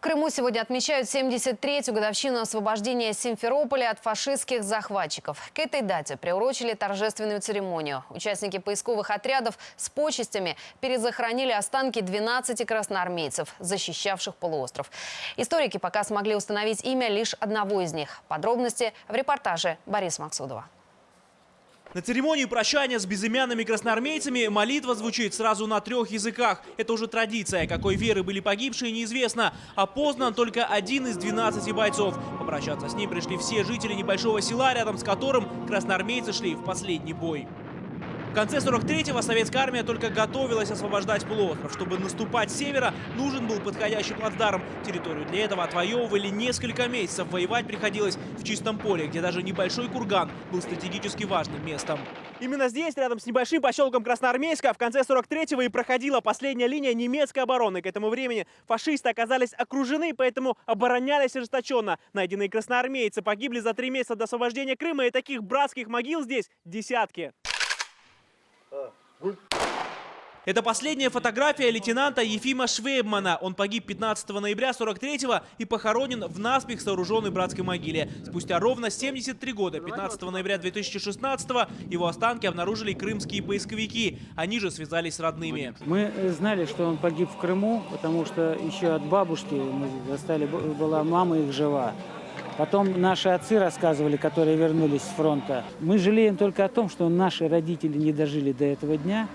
Крыму сегодня отмечают 73-ю годовщину освобождения Симферополя от фашистских захватчиков. К этой дате приурочили торжественную церемонию. Участники поисковых отрядов с почестями перезахоронили останки 12 красноармейцев, защищавших полуостров. Историки пока смогли установить имя лишь одного из них. Подробности в репортаже Бориса Максудова. На церемонии прощания с безымянными красноармейцами молитва звучит сразу на 3 языках. Это уже традиция. Какой веры были погибшие, неизвестно. Опознан только один из 12 бойцов. Попрощаться с ним пришли все жители небольшого села, рядом с которым красноармейцы шли в последний бой. В конце 43-го советская армия только готовилась освобождать полуостров. Чтобы наступать с севера, нужен был подходящий плацдарм. Территорию для этого отвоевывали несколько месяцев. Воевать приходилось в чистом поле, где даже небольшой курган был стратегически важным местом. Именно здесь, рядом с небольшим поселком Красноармейска, в конце 43-го и проходила последняя линия немецкой обороны. К этому времени фашисты оказались окружены, поэтому оборонялись ожесточенно. Найденные красноармейцы погибли за 3 месяца до освобождения Крыма, и таких братских могил здесь десятки. Это последняя фотография лейтенанта Ефима Швейбмана. Он погиб 15 ноября 43-го и похоронен в наспех сооруженной братской могиле. Спустя ровно 73 года, 15 ноября 2016-го, его останки обнаружили крымские поисковики. Они же связались с родными. Мы знали, что он погиб в Крыму, потому что еще от бабушки мы застали, была мама их жива. Потом наши отцы рассказывали, которые вернулись с фронта. Мы жалеем только о том, что наши родители не дожили до этого дня,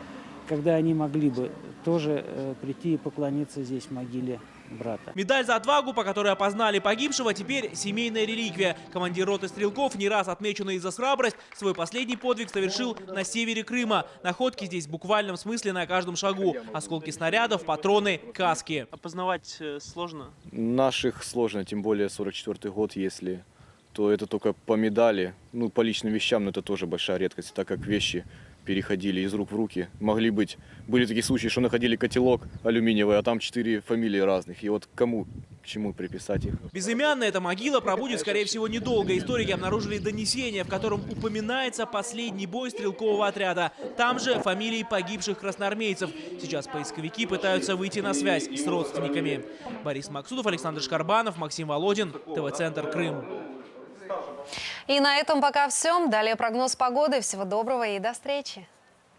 когда они могли бы тоже прийти и поклониться здесь в могиле брата. Медаль за отвагу, по которой опознали погибшего, теперь семейная реликвия. Командир роты стрелков, не раз отмеченный за храбрость, свой последний подвиг совершил на севере Крыма. Находки здесь в буквальном смысле на каждом шагу. Осколки снарядов, патроны, каски. Опознавать сложно? Наших сложно, тем более 44-й год, если то это только по медали. Ну, по личным вещам, но это тоже большая редкость, так как вещи переходили из рук в руки. Были такие случаи, что находили котелок алюминиевый, а там 4 фамилии разных. И вот кому, к чему приписать их? Безымянная эта могила пробудет, скорее всего, недолго. Историки обнаружили донесение, в котором упоминается последний бой стрелкового отряда. Там же фамилии погибших красноармейцев. Сейчас поисковики пытаются выйти на связь с родственниками. Борис Максудов, Александр Шкарбанов, Максим Володин, ТВ-центр Крым. И на этом пока все. Далее прогноз погоды. Всего доброго и до встречи.